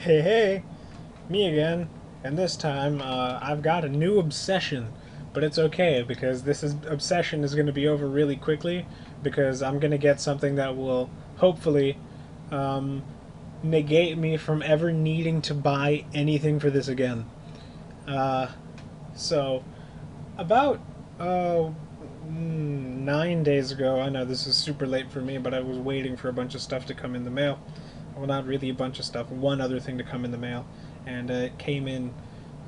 Hey, hey, me again. And this time, I've got a new obsession. But it's okay, because obsession is going to be over really quickly, because I'm going to get something that will, hopefully, um, negate me from ever needing to buy anything for this again. Uh, so, about, 9 days ago, I know this is super late for me, but I was waiting for a bunch of stuff to come in the mail. Well, not really a bunch of stuff, one other thing to come in the mail, and it came in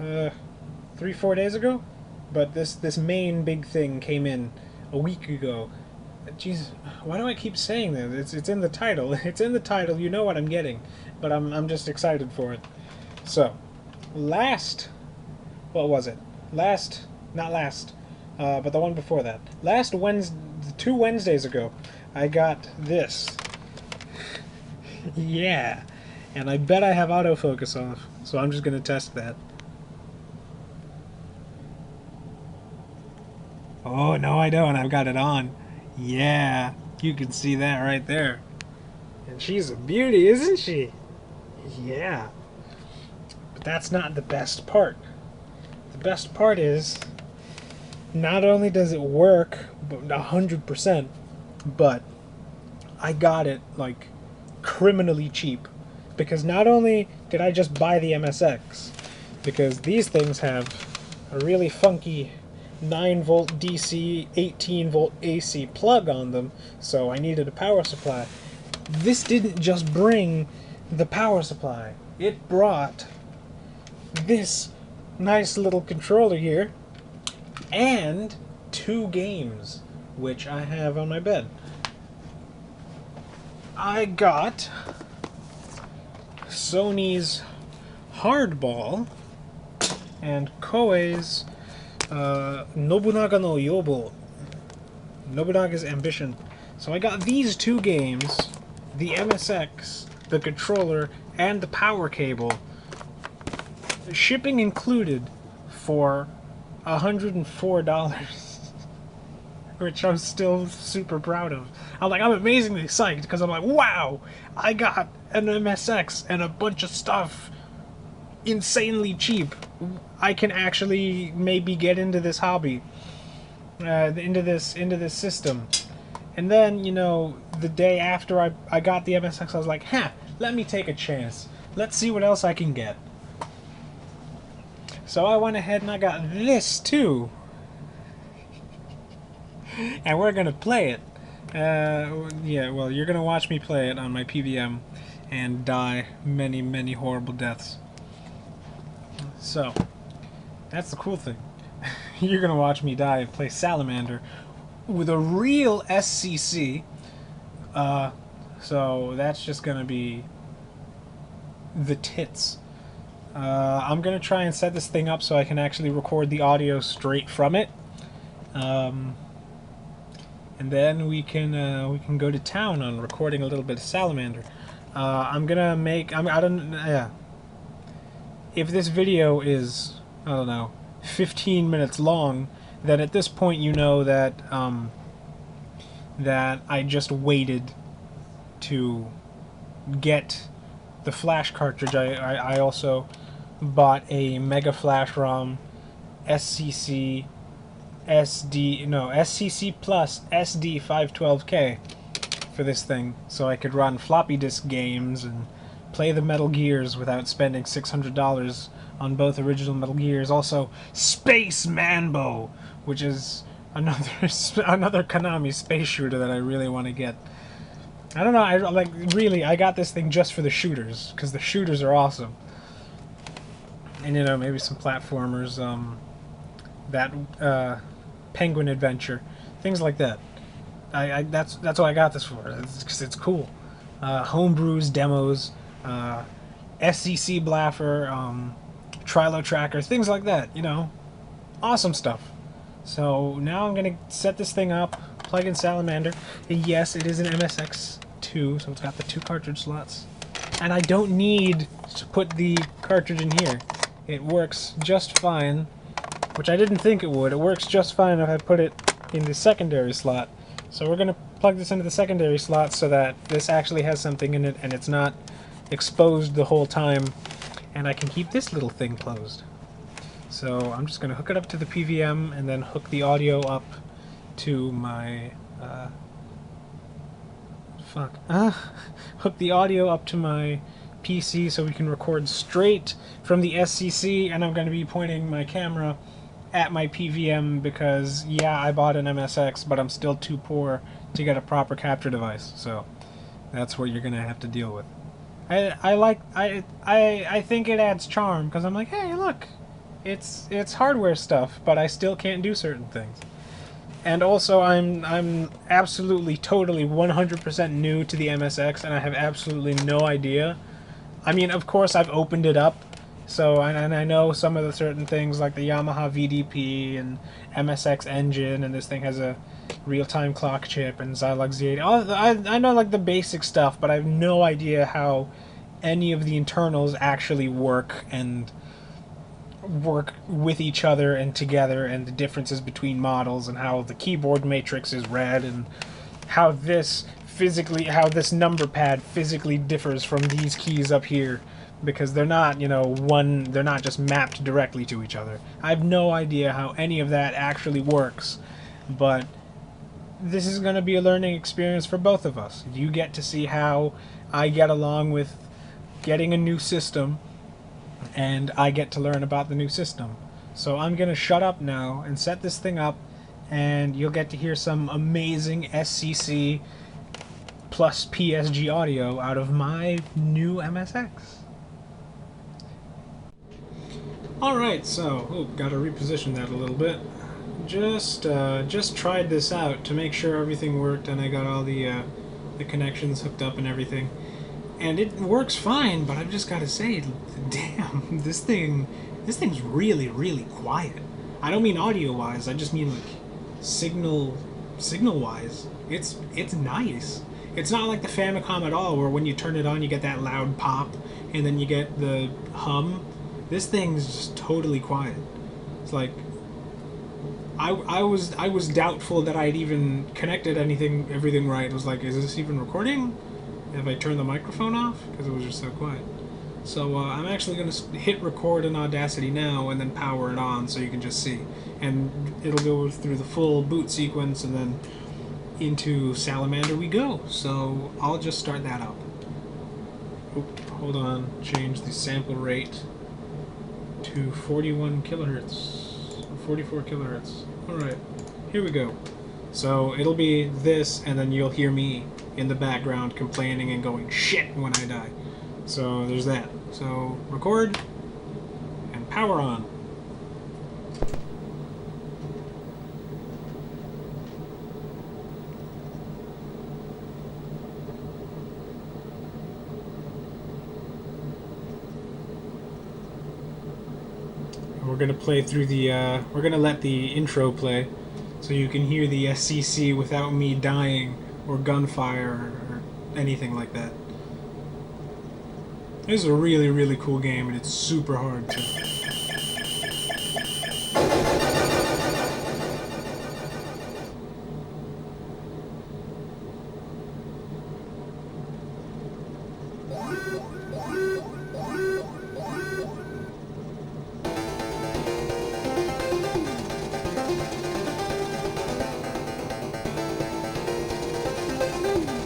3-4 days ago. But this main big thing came in a week ago. Jesus, why do I keep saying that? It's in the title. It's in the title. You know what I'm getting, but I'm just excited for it. So, what was it? Not last, but the one before that. Last Wednesday, 2 Wednesdays ago, I got this. Yeah, and I bet I have autofocus off, so I'm just gonna test that. Oh, no I don't, I've got it on. Yeah, you can see that right there. And she's a beauty, isn't she? Yeah. But that's not the best part. The best part is, not only does it work 100%, but I got it, like, criminally cheap. Because not only did I just buy the MSX, because these things have a really funky 9-volt DC, 18-volt AC plug on them, so I needed a power supply. This didn't just bring the power supply. It brought this nice little controller here and 2 games, which I have on my bed. I got Sony's Hardball and Koei's Nobunaga no Yobo, Nobunaga's Ambition. So I got these 2 games, the MSX, the controller, and the power cable, shipping included, for $104, which I'm still super proud of. I'm amazingly psyched, because I'm like, wow, I got an MSX and a bunch of stuff insanely cheap. I can actually maybe get into this hobby, into this system. And then, the day after I got the MSX, I was like, let me take a chance. Let's see what else I can get. So I went ahead and I got this too. And we're gonna play it. Yeah, well, you're gonna watch me play it on my PVM and die many, many horrible deaths. So, that's the cool thing. You're gonna watch me die and play Salamander with a real SCC. So that's just gonna be the tits. I'm gonna try and set this thing up so I can actually record the audio straight from it. And then we can go to town on recording a little bit of Salamander. I'm gonna make if this video is, I don't know, 15 minutes long, then at this point you know that that I just waited to get the flash cartridge. I also bought a Mega Flash ROM SCC plus SD 512K for this thing, so I could run floppy disk games and play the Metal Gears without spending $600 on both original Metal Gears. Also, Space Manbo, which is another Konami space shooter that I really want to get. I don't know, I got this thing just for the shooters, because the shooters are awesome. And maybe some platformers, that Penguin Adventure, things like that. That's what I got this for, because it's cool. Homebrews, demos, SCC Blaffer, Trilo Tracker, things like that, awesome stuff. So now I'm gonna set this thing up, plug in Salamander. Yes, it is an MSX2, so it's got the 2 cartridge slots. And I don't need to put the cartridge in here. It works just fine, which I didn't think it would. It works just fine if I put it in the secondary slot. So we're gonna plug this into the secondary slot so that this actually has something in it and it's not exposed the whole time, and I can keep this little thing closed. So I'm just going to hook it up to the PVM and then hook the audio up to my hook the audio up to my PC so we can record straight from the SCC, and I'm going to be pointing my camera at my PVM because, yeah, I bought an MSX, but I'm still too poor to get a proper capture device, so that's what you're going to have to deal with. I think it adds charm because I'm like, hey, look, it's hardware stuff, but I still can't do certain things. And also, I'm absolutely, totally, 100% new to the MSX, and I have absolutely no idea. I mean, of course, I've opened it up, so and I know some of the certain things like the Yamaha VDP and MSX engine, and this thing has a real-time clock chip and Zilog Z80. I know like the basic stuff, but I have no idea how any of the internals actually work and work with each other and together, and the differences between models, and how the keyboard matrix is read, and how this number pad physically differs from these keys up here, because they're not, they're not just mapped directly to each other. I have no idea how any of that actually works, but this is going to be a learning experience for both of us. You get to see how I get along with getting a new system, and I get to learn about the new system. So I'm going to shut up now and set this thing up, and you'll get to hear some amazing SCC plus PSG audio out of my new MSX. Alright, so, gotta reposition that a little bit. Just tried this out to make sure everything worked, and I got all the connections hooked up and everything. And it works fine, but I've just got to say, damn, this thing's really, really quiet. I don't mean audio-wise, I just mean like signal-wise. It's nice. It's not like the Famicom at all, where when you turn it on, you get that loud pop, and then you get the hum. This thing's just totally quiet. It's like I was doubtful that I'd even connected everything right. I was like, is this even recording? Have I turned the microphone off? Because it was just so quiet. So I'm actually going to hit record in Audacity now and then power it on so you can just see. And it'll go through the full boot sequence and then into Salamander we go. So I'll just start that up. Oop, hold on. Change the sample rate to 41 kilohertz. 44 kilohertz. Alright, here we go. So it'll be this, and then you'll hear me in the background complaining and going shit when I die. So there's that. So record and power on. We're gonna play through the we're gonna let the intro play so you can hear the SCC without me dying or gunfire or anything like that. This is a really, really cool game, and it's super hard to...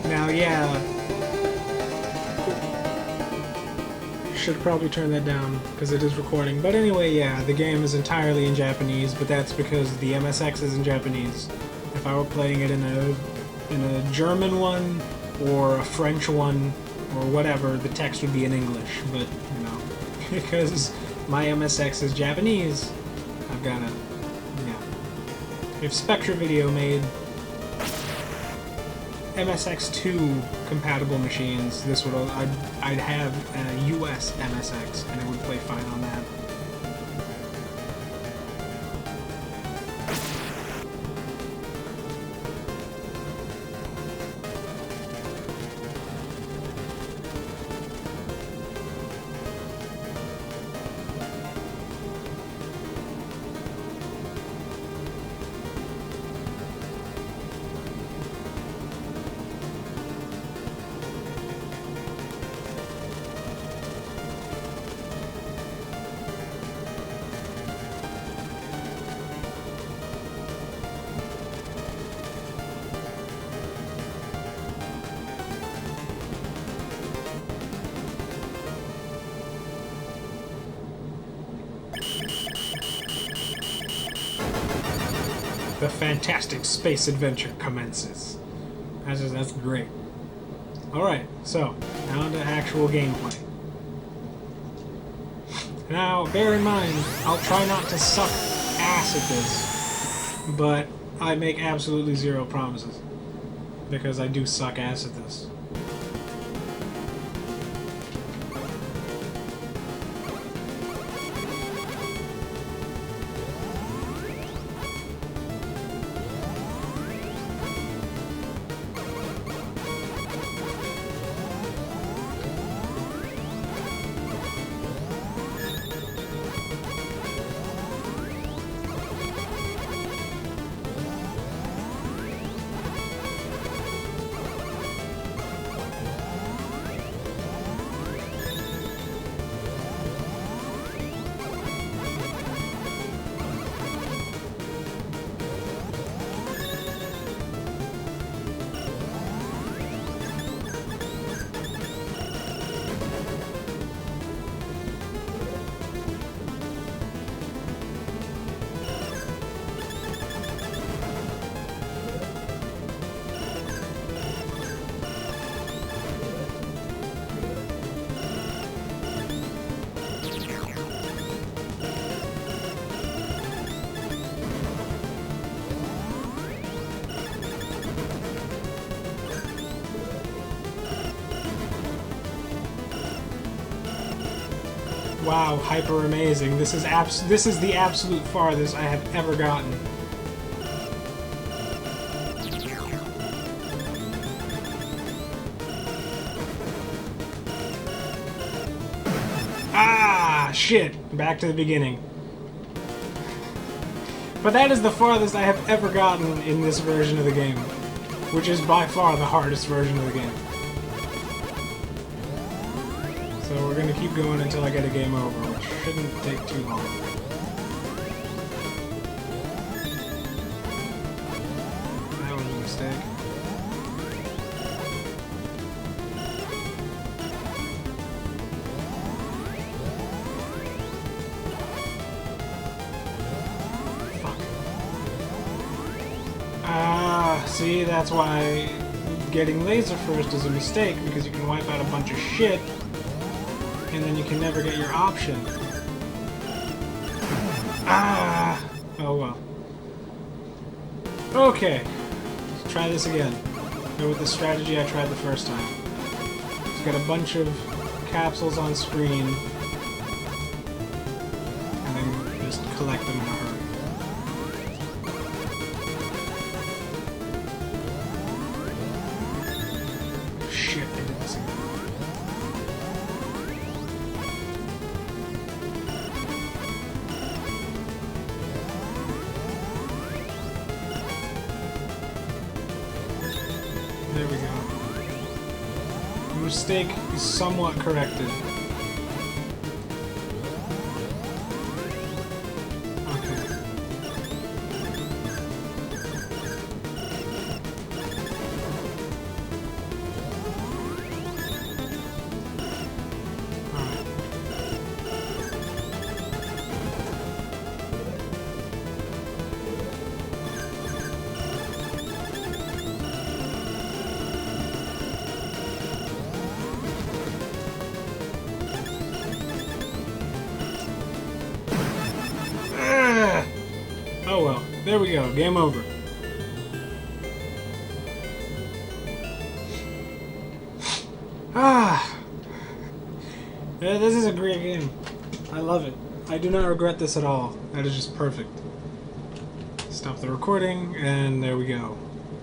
Now, yeah, should probably turn that down because it is recording. But anyway, yeah, the game is entirely in Japanese, but that's because the MSX is in Japanese. If I were playing it in a German one or a French one or whatever, the text would be in English. But because my MSX is Japanese, I've got to, yeah. If Spectra Video made MSX2 compatible machines, this would I'd have a US MSX and it would play fine on that. The fantastic space adventure commences. That's great. Alright, so, now into actual gameplay. Now, bear in mind, I'll try not to suck ass at this, but I make absolutely zero promises, because I do suck ass at this. Wow, hyper amazing. This is the absolute farthest I have ever gotten. Ah, shit. Back to the beginning. But that is the farthest I have ever gotten in this version of the game, which is by far the hardest version of the game. So we're gonna keep going until I get a game over, which shouldn't take too long. That was a mistake. Fuck. Ah, see, that's why getting laser first is a mistake, because you can wipe out a bunch of shit and then you can never get your option. Ah! Oh well. Okay. Let's try this again. Go with the strategy I tried the first time. Just got a bunch of capsules on screen, and then just collect them in a hurry. Shit, I did this again. There we go. The mistake is somewhat corrected. Okay. Alright. Oh well, there we go, game over. Ah, yeah, this is a great game. I love it. I do not regret this at all. That is just perfect. Stop the recording, and there we go.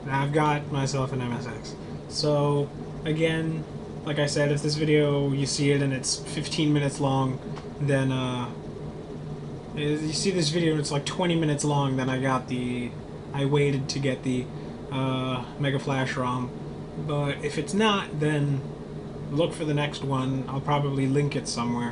Now I've got myself an MSX. So, again, like I said, if this video, you see it and it's 15 minutes long, then, you see this video and it's like 20 minutes long, then I waited to get the Mega Flash ROM. But if it's not, then look for the next one. I'll probably link it somewhere,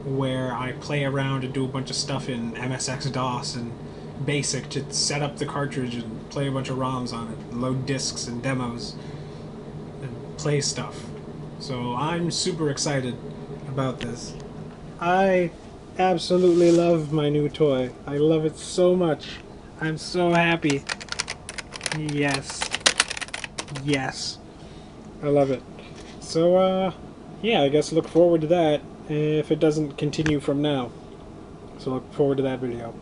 where I play around and do a bunch of stuff in MSX-DOS and BASIC to set up the cartridge and play a bunch of ROMs on it, load discs and demos, and play stuff. So I'm super excited about this. I absolutely love my new toy. I love it so much. I'm so happy. Yes. Yes. I love it. So, yeah, I guess look forward to that if it doesn't continue from now. So look forward to that video.